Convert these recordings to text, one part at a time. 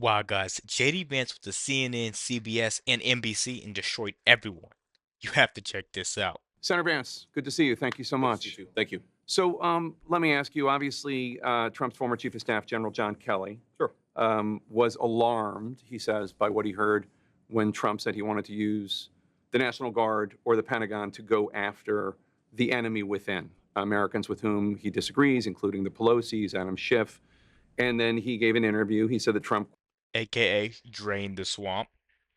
Wow, guys, JD Vance with the CNN, CBS, and NBC and destroyed everyone. You have to check this out. Senator Vance, good to see you. Thank you so Good to see you much. too. Thank you. So let me ask you, obviously, Trump's former Chief of Staff, General John Kelly, Sure. was alarmed, he says, by what he heard when Trump said he wanted to use the National Guard or the Pentagon to go after the enemy within, Americans with whom he disagrees, including the Pelosi's, Adam Schiff. And then he gave an interview. He said that Trump, AKA drain the swamp.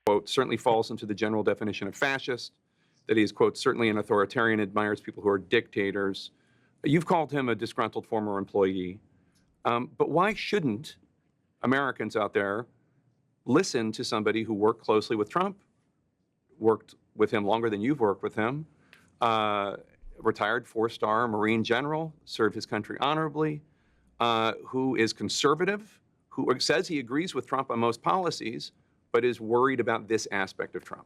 quote, certainly falls into the general definition of fascist, that he is, quote, certainly an authoritarian, admires people who are dictators. You've called him a disgruntled former employee. But why shouldn't Americans out there listen to somebody who worked closely with Trump, worked with him longer than you've worked with him, retired four-star Marine general, served his country honorably, who is conservative, who says he agrees with Trump on most policies, but is worried about this aspect of Trump?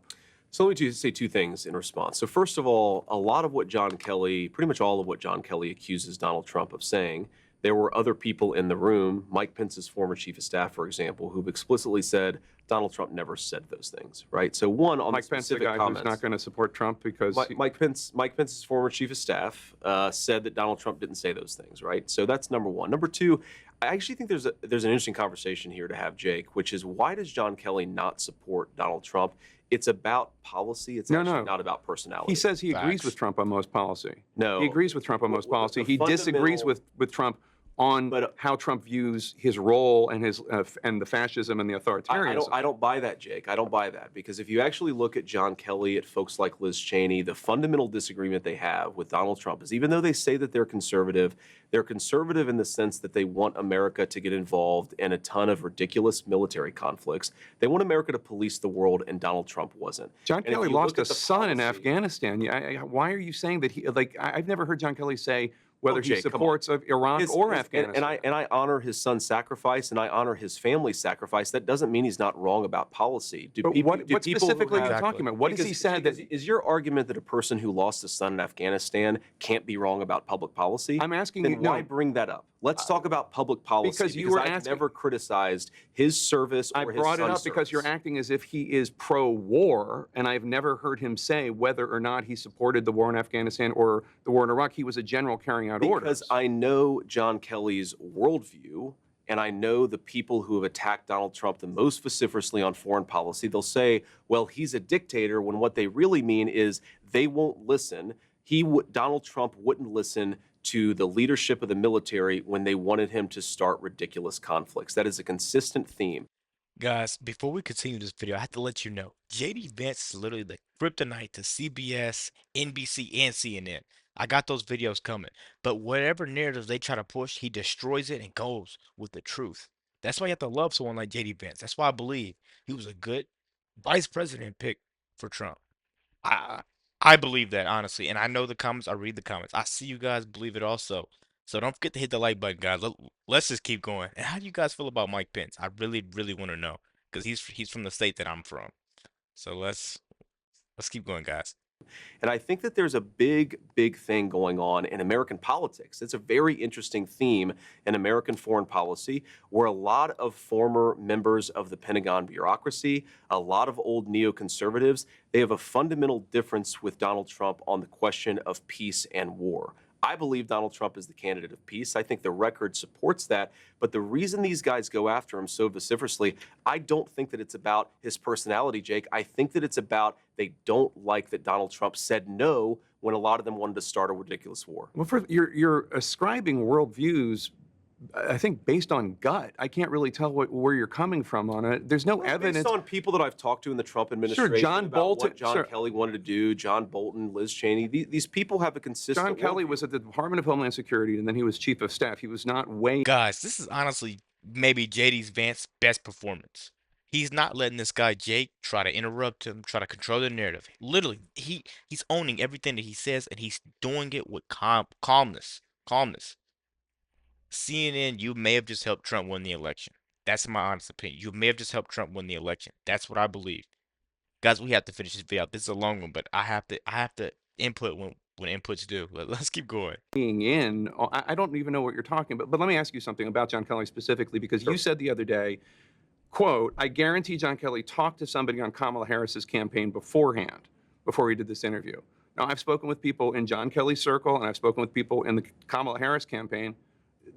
So let me say two things in response. So first of all, a lot of what John Kelly, pretty much all of what John Kelly accuses Donald Trump of saying, there were other people in the room, Mike Pence's former chief of staff, for example, who've explicitly said Donald Trump never said those things, right? So one, on Mike the Pence, the specific guy comments, who's not going to support Trump because Mike Pence's former chief of staff said that Donald Trump didn't say those things, right? So that's number one. Number two, I actually think there's an interesting conversation here to have, Jake, which is why does John Kelly not support Donald Trump? It's about policy. It's actually not about personality. He says he agrees Facts. with Trump on most policy. No. He agrees with Trump on most Well, policy. the He disagrees fundamental- with Trump on But, how Trump views his role and his and the fascism and the authoritarianism. I don't buy that, Jake. I don't buy that because if you actually look at John Kelly, at folks like Liz Cheney, the fundamental disagreement they have with Donald Trump is even though they say that they're conservative in the sense that they want America to get involved in a ton of ridiculous military conflicts. They want America to police the world, and Donald Trump wasn't. John And if Kelly you lost look a at the son in policy- Afghanistan. Why are you saying that he like? I've never heard John Kelly say whether he Jake, come on. supports of Iraq or Afghanistan. And I honor his son's sacrifice, and I honor his family's sacrifice. That doesn't mean he's not wrong about policy. But what specifically are you talking about? What has he said that? Is your argument that a person who lost a son in Afghanistan can't be wrong about public policy? I'm asking then you. why No, bring that up? Let's talk about public policy because you were I've asking- never criticized his service or I his brought it son's up because you're service. acting as if he is pro-war, and I've never heard him say whether or not he supported the war in Afghanistan or the war in Iraq. He was a general carrying out orders. Because I know John Kelly's worldview, and I know the people who have attacked Donald Trump the most vociferously on foreign policy. They'll say, well, he's a dictator, when what they really mean is they won't listen. Donald Trump wouldn't listen to the leadership of the military when they wanted him to start ridiculous conflicts. That is a consistent theme. Guys, before we continue this video, I have to let you know, JD Vance is literally the kryptonite to CBS, NBC, and CNN. I got those videos coming. But whatever narrative they try to push, he destroys it and goes with the truth. That's why you have to love someone like JD Vance. That's why I believe he was a good vice president pick for Trump. I I believe that honestly, and I know the comments. I read the comments. I see you guys believe it also. So don't forget to hit the like button, guys. Let's just keep going. And how do you guys feel about Mike Pence? I really, really want to know because he's from the state that I'm from. So let's keep going, guys. And I think that there's a big, big thing going on in American politics. It's a very interesting theme in American foreign policy where a lot of former members of the Pentagon bureaucracy, a lot of old neoconservatives, they have a fundamental difference with Donald Trump on the question of peace and war. I believe Donald Trump is the candidate of peace. I think the record supports that. But the reason these guys go after him so vociferously, I don't think that it's about his personality, Jake. I think that it's about they don't like that Donald Trump said no when a lot of them wanted to start a ridiculous war. Well, you're ascribing worldviews, I think, based on gut. I can't really tell where you're coming from on it. There's no evidence. Based on people that I've talked to in the Trump administration, John about Bolton- what John sure. Kelly wanted to do, John Bolton, Liz Cheney, these people have a consistent John Kelly worldview. was at the Department of Homeland Security, and then he was chief of staff. He was not weighing. Guys, this is honestly maybe JD's Vance's best performance. He's not letting this guy Jake try to interrupt him, try to control the narrative. Literally, he's owning everything that he says, and he's doing it with calmness. Calmness. CNN, you may have just helped Trump win the election. That's my honest opinion. You may have just helped Trump win the election. That's what I believe. Guys, we have to finish this video out. This is a long one, but I have to input when inputs do. Let's keep going. In. I don't even know what you're talking about. But let me ask you something about John Kelly specifically, because you said the other day quote, I guarantee John Kelly talked to somebody on Kamala Harris's campaign beforehand, before he did this interview. Now, I've spoken with people in John Kelly's circle, and I've spoken with people in the Kamala Harris campaign.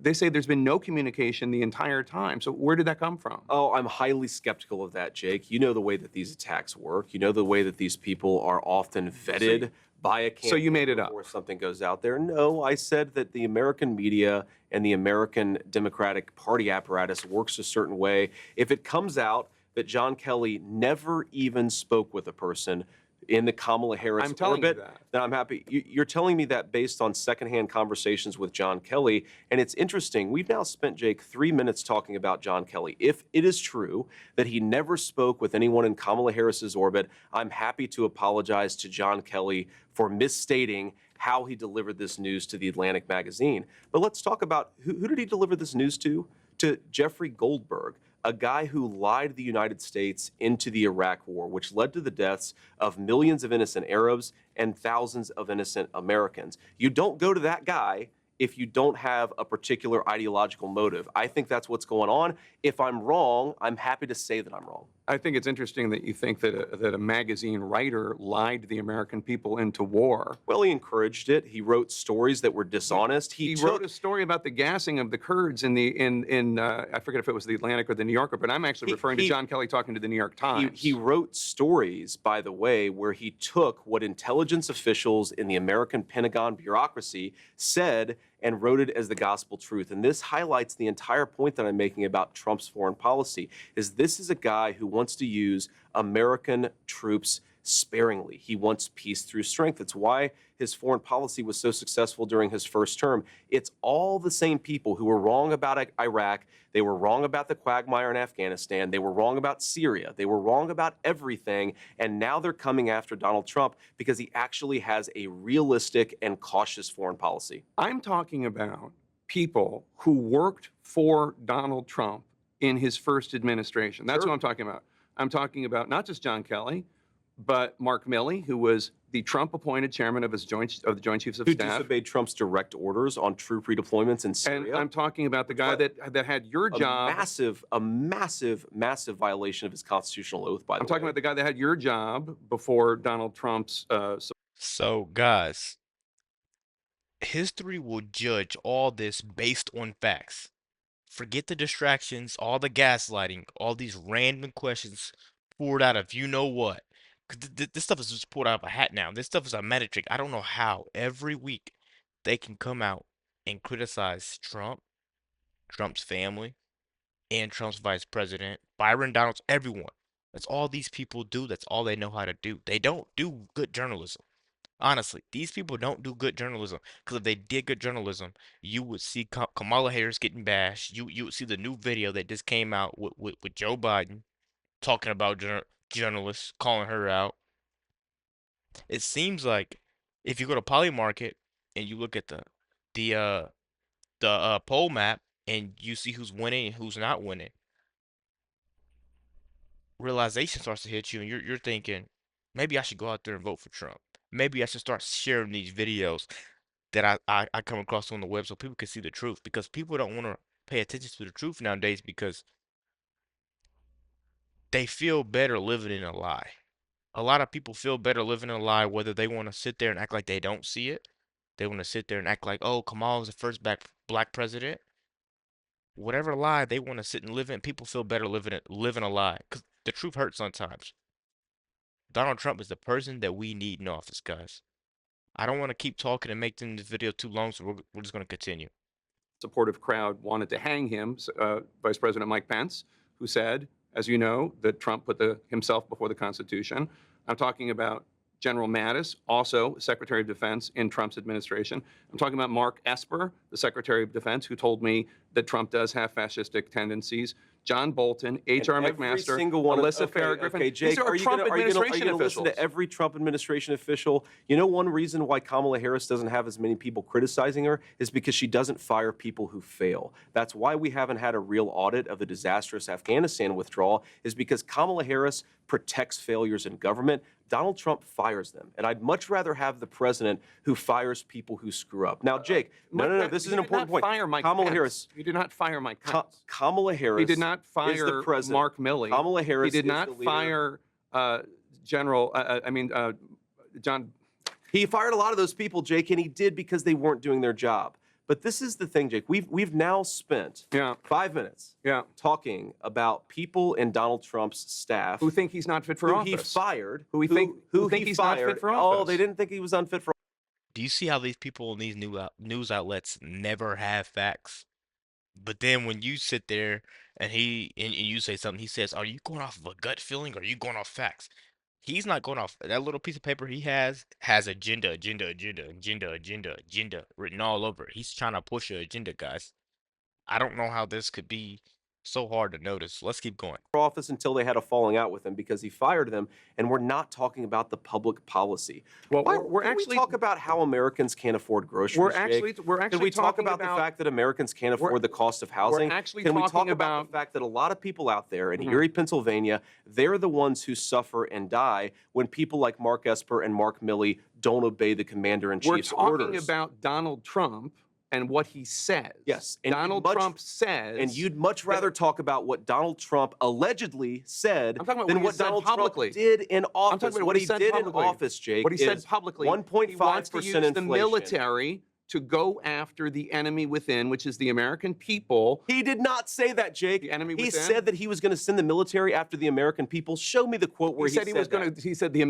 They say there's been no communication the entire time. So where did that come from? Oh, I'm highly skeptical of that, Jake. You know the way that these attacks work. You know the way that these people are often vetted by a campaign. So you made it up before something goes out there. No, I said that the American media and the American Democratic Party apparatus works a certain way. If it comes out that John Kelly never even spoke with a person in the Kamala Harris orbit, then I'm happy. You're telling me that based on secondhand conversations with John Kelly. And it's interesting. We've now spent, Jake, 3 minutes talking about John Kelly. If it is true that he never spoke with anyone in Kamala Harris's orbit, I'm happy to apologize to John Kelly for misstating how he delivered this news to the Atlantic magazine. But let's talk about who did he deliver this news to? To Jeffrey Goldberg, a guy who lied the United States into the Iraq War, which led to the deaths of millions of innocent Arabs and thousands of innocent Americans. You don't go to that guy if you don't have a particular ideological motive. I think that's what's going on. If I'm wrong, I'm happy to say that I'm wrong. I think it's interesting that you think that a magazine writer lied the American people into war. Well, he encouraged it. He wrote stories that were dishonest. He wrote a story about the gassing of the Kurds in I forget if it was the Atlantic or the New Yorker, but I'm actually referring to John Kelly talking to the New York Times. He wrote stories, by the way, where he took what intelligence officials in the American Pentagon bureaucracy said and wrote it as the gospel truth. And this highlights the entire point that I'm making about Trump's foreign policy, is this is a guy who wants to use American troops sparingly. He wants peace through strength. It's why his foreign policy was so successful during his first term. It's all the same people who were wrong about Iraq. They were wrong about the quagmire in Afghanistan. They were wrong about Syria. They were wrong about everything. And now they're coming after Donald Trump because he actually has a realistic and cautious foreign policy. I'm talking about people who worked for Donald Trump in his first administration. That's what I'm talking about. I'm talking about not just John Kelly, but Mark Milley, who was the Trump-appointed chairman of the Joint Chiefs of Staff. Who disobeyed Trump's direct orders on troop redeployments in Syria. And I'm talking about the guy that had your job. A massive violation of his constitutional oath, by the way. I'm talking about the guy that had your job before Donald Trump's. So, guys, history will judge all this based on facts. Forget the distractions, all the gaslighting, all these random questions poured out of you know what. 'Cause this stuff is just pulled out of a hat now. This stuff is a magic trick. I don't know how every week they can come out and criticize Trump, Trump's family, and Trump's vice president, Byron Donalds, everyone. That's all these people do. That's all they know how to do. They don't do good journalism. Honestly, these people don't do good journalism. Because if they did good journalism, you would see Kamala Harris getting bashed. You would see the new video that just came out with Joe Biden talking about journalists, calling her out. It seems like if you go to Poly Market and you look at the poll map and you see who's winning and who's not winning, realization starts to hit you and you're thinking, maybe I should go out there and vote for Trump. Maybe I should start sharing these videos that I come across on the web so people can see the truth, because people don't want to pay attention to the truth nowadays because they feel better living in a lie. A lot of people feel better living in a lie, whether they want to sit there and act like they don't see it. They want to sit there and act like, oh, Kamala was the first black president. Whatever lie they want to sit and live in, people feel better living a lie because the truth hurts sometimes. Donald Trump is the person that we need in office, guys. I don't want to keep talking and make this video too long, so we're just going to continue. Supportive crowd wanted to hang him, Vice President Mike Pence, who said, as you know, that Trump put himself before the Constitution. I'm talking about General Mattis, also Secretary of Defense in Trump's administration. I'm talking about Mark Esper, the Secretary of Defense, who told me that Trump does have fascistic tendencies. John Bolton, H.R. McMaster, Alyssa Farah Griffin. Okay, Jake, these are Trump administration officials. Listen to every Trump administration official? You know, one reason why Kamala Harris doesn't have as many people criticizing her is because she doesn't fire people who fail. That's why we haven't had a real audit of the disastrous Afghanistan withdrawal, is because Kamala Harris protects failures in government, Donald Trump fires them. And I'd much rather have the president who fires people who screw up. Now, Jake, no, this is an important point. Fire Mike Kamala Pence. Harris. You did not fire Mike Pence. Kamala Harris. He did not fire is the president. Mark Milley. Kamala Harris. He did not fire John. He fired a lot of those people, Jake, and he did because they weren't doing their job. But this is the thing, Jake. We've now spent 5 minutes talking about people in Donald Trump's staff who think he's not fit for office. He fired. Who think he's not fit for office. Oh, they didn't think he was unfit for office. Do you see how these people in these news outlets never have facts? But then when you sit there and you say something, he says, "Are you going off of a gut feeling or are you going off facts?" He's not going off that little piece of paper he has agenda written all over it. He's trying to push an agenda, guys. I don't know how this could be so hard to notice. Let's keep going. Office until they had a falling out with him because he fired them, and we're not talking about the public policy. Well, we're actually talk about how Americans can't afford groceries. We're actually Can we talk about the fact that Americans can't afford the cost of housing? We're actually Can we talking talk about the fact that a lot of people out there in Erie, Pennsylvania, they're the ones who suffer and die when people like Mark Esper and Mark Milley don't obey the commander-in-chief's orders. We're talking about Donald Trump and what he says. Yes. And Donald Trump says. And you'd much rather talk about what Donald Trump allegedly said than what Donald Trump did in office. I'm talking about what he did in office, Jake. What he said publicly. 1.5% he wants to use inflation. The military to go after the enemy within, which is the American people. He did not say that, Jake. The enemy he within? said that he was going to send the military after the American people. Show me the quote where he said he was going to. He said the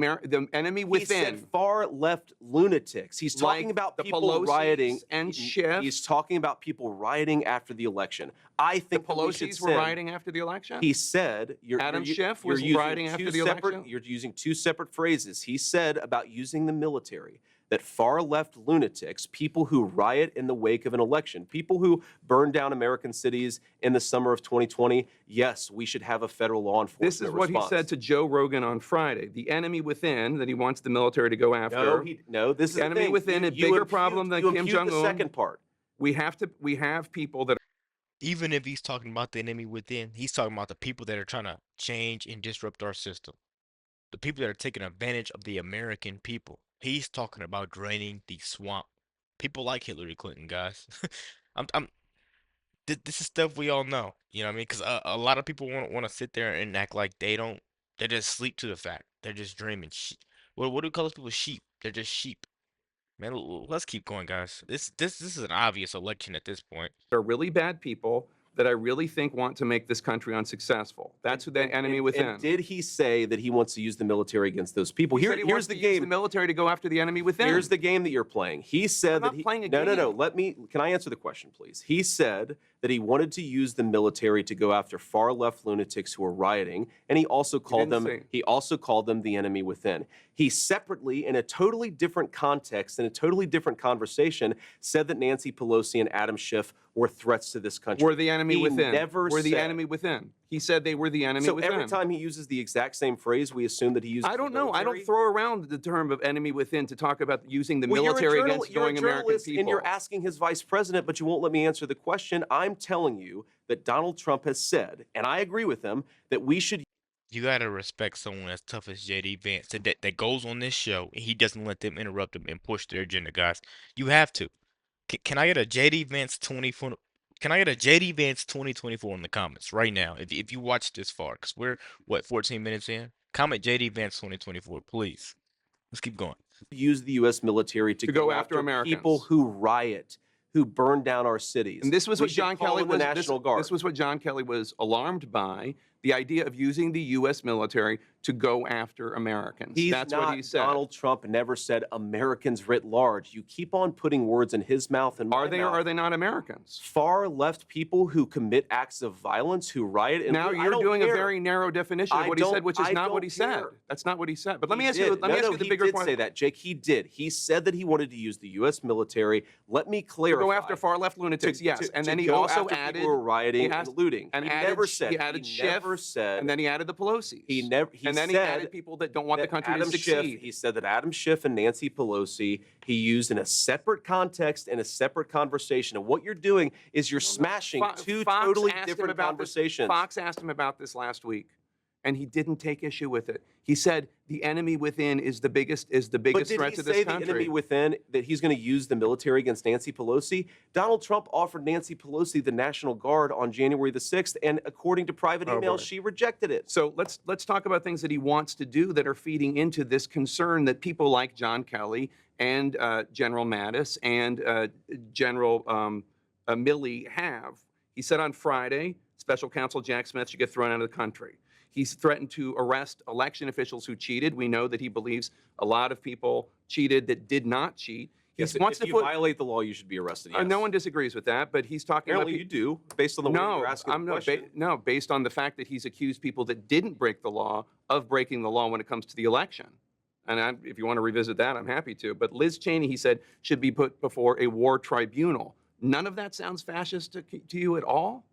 enemy within. He said far left lunatics. He's talking like about the people Pelosi's rioting and Schiff. He's talking about people rioting after the election. I think the Pelosi's were rioting after the election. He said Adam Schiff was rioting after the election. You're using two separate phrases. He said about using the military that far-left lunatics, people who riot in the wake of an election, people who burn down American cities in the summer of 2020, yes, we should have a federal law enforcement This is what he said to Joe Rogan on Friday. The enemy within that he wants the military to go after. No, this is the enemy within, a bigger problem than Kim Jong-un. The second part. We have people that. Even if he's talking about the enemy within, he's talking about the people that are trying to change and disrupt our system. The people that are taking advantage of the American people. He's talking about draining the swamp. People like Hillary Clinton, guys. This is stuff we all know. You know what I mean? Because a lot of people want to sit there and act like they don't. They just sleep to the fact. They're just dreaming. What do we call those people? Sheep. They're just sheep. Man, let's keep going, guys. This is an obvious election at this point. They're really bad people that I really think want to make this country unsuccessful. That's who the enemy within. And did he say that he wants to use the military against those people? Here's the game. Use the military to go after the enemy within. Here's the game that you're playing. He said I'm not playing a game. No. Can I answer the question, please? He said that he wanted to use the military to go after far-left lunatics who are rioting, and he also called them the enemy within. He separately, in a totally different context, in a totally different conversation, said that Nancy Pelosi and Adam Schiff were threats to this country. Were the enemy within. Were the enemy within. He said they were the enemy within. So every time he uses the exact same phrase, we assume that he uses. I don't know. I don't throw around the term of enemy within to talk about using the military against American people. And you're asking his vice president, but you won't let me answer the question. I'm telling you that Donald Trump has said, and I agree with him, that we should. You gotta respect someone as tough as JD Vance that goes on this show and he doesn't let them interrupt him and push their agenda, guys. You have to. Can I get a JD Vance 24? Can I get a JD Vance 2024 in the comments right now? If you watched this far, because we're 14 minutes in. Comment JD Vance 2024, please. Let's keep going. Use the U.S. military to go after Americans. People who riot, who burn down our cities. And this was what John Kelly was. This was what John Kelly was alarmed by. The idea of using the U.S. military to go after Americans. That's what he said. Donald Trump never said Americans writ large. You keep on putting words in his mouth and my mouth. Are they or are they not Americans? Far left people who commit acts of violence, who riot. And now you're doing a very narrow definition of what he said, which is not what he said. That's not what he said. But let me ask you. Let me ask you the bigger point. He did say that, Jake. He did. He said that he wanted to use the U.S. milmilitary. Let me clarify. To go after far left lunatics. Yes, and then he also added people who were rioting and looting. And he never said. He added Schiff. And then he added the Pelosi's. And then he added people that don't want the country to succeed. He said that Adam Schiff and Nancy Pelosi he used in a separate context, in a separate conversation. And what you're doing is you're smashing two totally different conversations. Fox asked him about this last week. and he didn't take issue with it. He said the enemy within is the biggest But did threat he to this say the enemy country. within that he's going to use the military against Nancy Pelosi? Donald Trump offered Nancy Pelosi the National Guard on January the 6th, and according to private Oh emails, boy. she rejected it. So let's talk about things that he wants to do that are feeding into this concern that people like John Kelly and General Mattis and General Milley have. He said on Friday, Special Counsel Jack Smith should get thrown out of the country. He's threatened to arrest election officials who cheated. We know that he believes a lot of people cheated that did not cheat. He Yes, wants if to you put. violate the law, you should be arrested. Yes. No one disagrees with that, but he's talking Apparently, about. you do, based on the way No, you're asking I'm the not. question. No, based on the fact that he's accused people that didn't break the law of breaking the law when it comes to the election. And if you want to revisit that, I'm happy to. But Liz Cheney, he said, should be put before a war tribunal. None of that sounds fascist to you at all?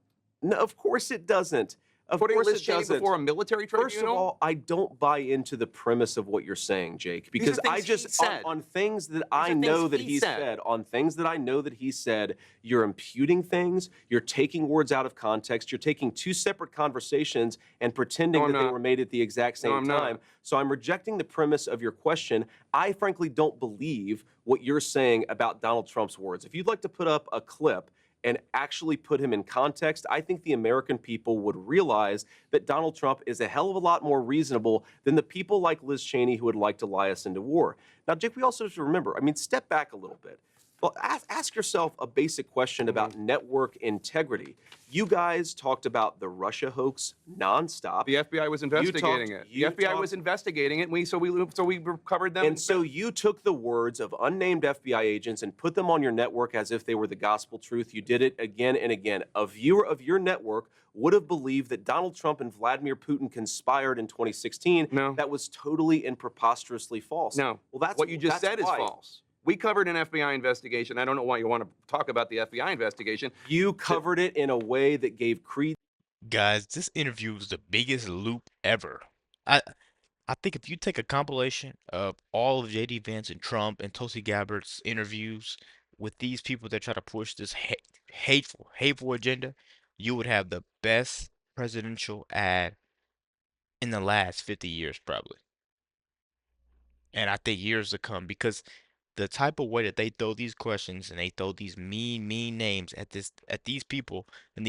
No, of course it doesn't. Of Putting course Liz it Cheney doesn't. before a military tribunal? First of all, I don't buy into the premise of what you're saying, Jake, because things I he just said. on things that These I are know things that he he said. said, on things that I know that he said, you're imputing things, you're taking words out of context, you're taking two separate conversations and pretending No, I'm that they not. were made at the exact No, same I'm not. time. So I'm rejecting the premise of your question. I frankly don't believe what you're saying about Donald Trump's words. If you'd like to put up a clip and actually put him in context, I think the American people would realize that Donald Trump is a hell of a lot more reasonable than the people like Liz Cheney who would like to lie us into war. Now, Jake, we also have to remember, I mean, step back a little bit. Well, ask yourself a basic question about network integrity. You guys talked about the Russia hoax nonstop. The FBI was investigating it. The FBI was investigating it, and so we covered them. And so you took the words of unnamed FBI agents and put them on your network as if they were the gospel truth. You did it again and again. A viewer of your network would have believed that Donald Trump and Vladimir Putin conspired in 2016. No. That was totally and preposterously false. No. Well, that's what you just said why. is false. We covered an FBI investigation. I don't know why you want to talk about the FBI investigation. You covered it in a way that gave credence. Guys, this interview was the biggest loop ever. I I think if you take a compilation of all of JD Vance and Trump and Tulsi Gabbard's interviews with these people that try to push this hateful agenda, you would have the best presidential ad in the last 50 years, probably. And I think years to come, because the type of way that they throw these questions and they throw these mean names at these people and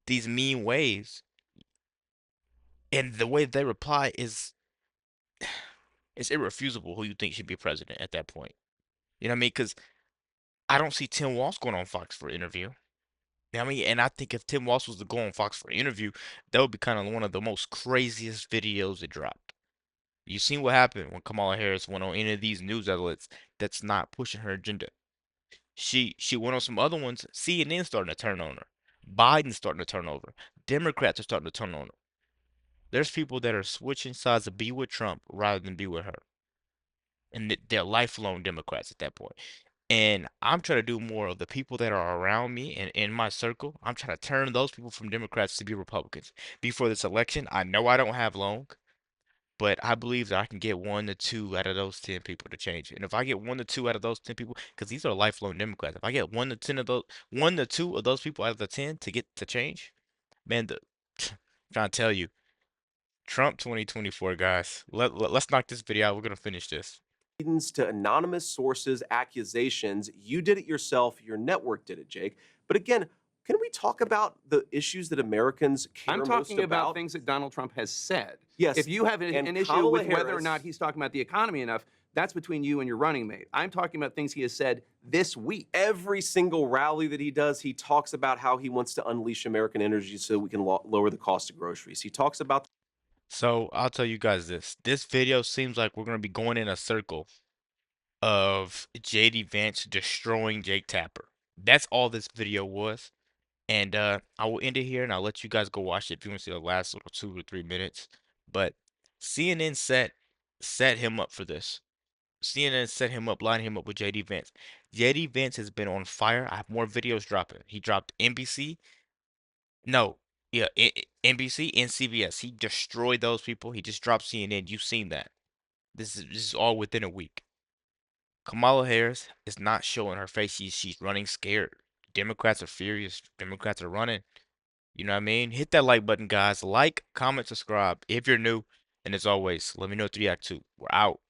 these mean ways, and the way they reply is it's irrefusable who you think should be president at that point. You know what I mean? Because I don't see Tim Walz going on Fox for an interview. You know what I mean? And I think if Tim Walz was to go on Fox for an interview, that would be kind of one of the most craziest videos that dropped. You seen what happened when Kamala Harris went on any of these news outlets that's not pushing her agenda. She went on some other ones. CNN starting to turn on her. Biden's starting to turn over. Democrats are starting to turn on her. There's people that are switching sides to be with Trump rather than be with her. And they're lifelong Democrats at that point. And I'm trying to do more of the people that are around me and in my circle. I'm trying to turn those people from Democrats to be Republicans. Before this election, I know I don't have long, but I believe that I can get 1 to 2 out of those 10 people to change it. And if I get 1 to 2 out of those 10 people, because these are lifelong Democrats, if I get 1 to 10 of those, 1 to 2 of those people out of the 10 to get to change, man, I'm trying to tell you, Trump 2024, guys. Let's knock this video out. We're gonna finish this. To anonymous sources, accusations. You did it yourself. Your network did it, Jake. But again, can we talk about the issues that Americans care I'm most talking about about? things that Donald Trump has said. Yes, If you have and an issue Kamala with whether or Harris- not he's talking about the economy enough, that's between you and your running mate. I'm talking about things he has said this week. Every single rally that he does, he talks about how he wants to unleash American energy so we can lower the cost of groceries. He talks about So I'll tell you guys this. This video seems like we're gonna be going in a circle of JD Vance destroying Jake Tapper. That's all this video was. And I will end it here and I'll let you guys go watch it if you want to see the last little 2 or 3 minutes. But CNN set him up for this. CNN set him up, lining him up with JD Vance. JD Vance has been on fire. I have more videos dropping. He dropped NBC. No, yeah, NBC and CBS. He destroyed those people. He just dropped CNN. You've seen that. This is all within a week. Kamala Harris is not showing her face. She's running scared. Democrats are furious. Democrats are running. You know what I mean? Hit that like button, guys. Like, comment, subscribe if you're new. And as always, let me know what you react to. We're out.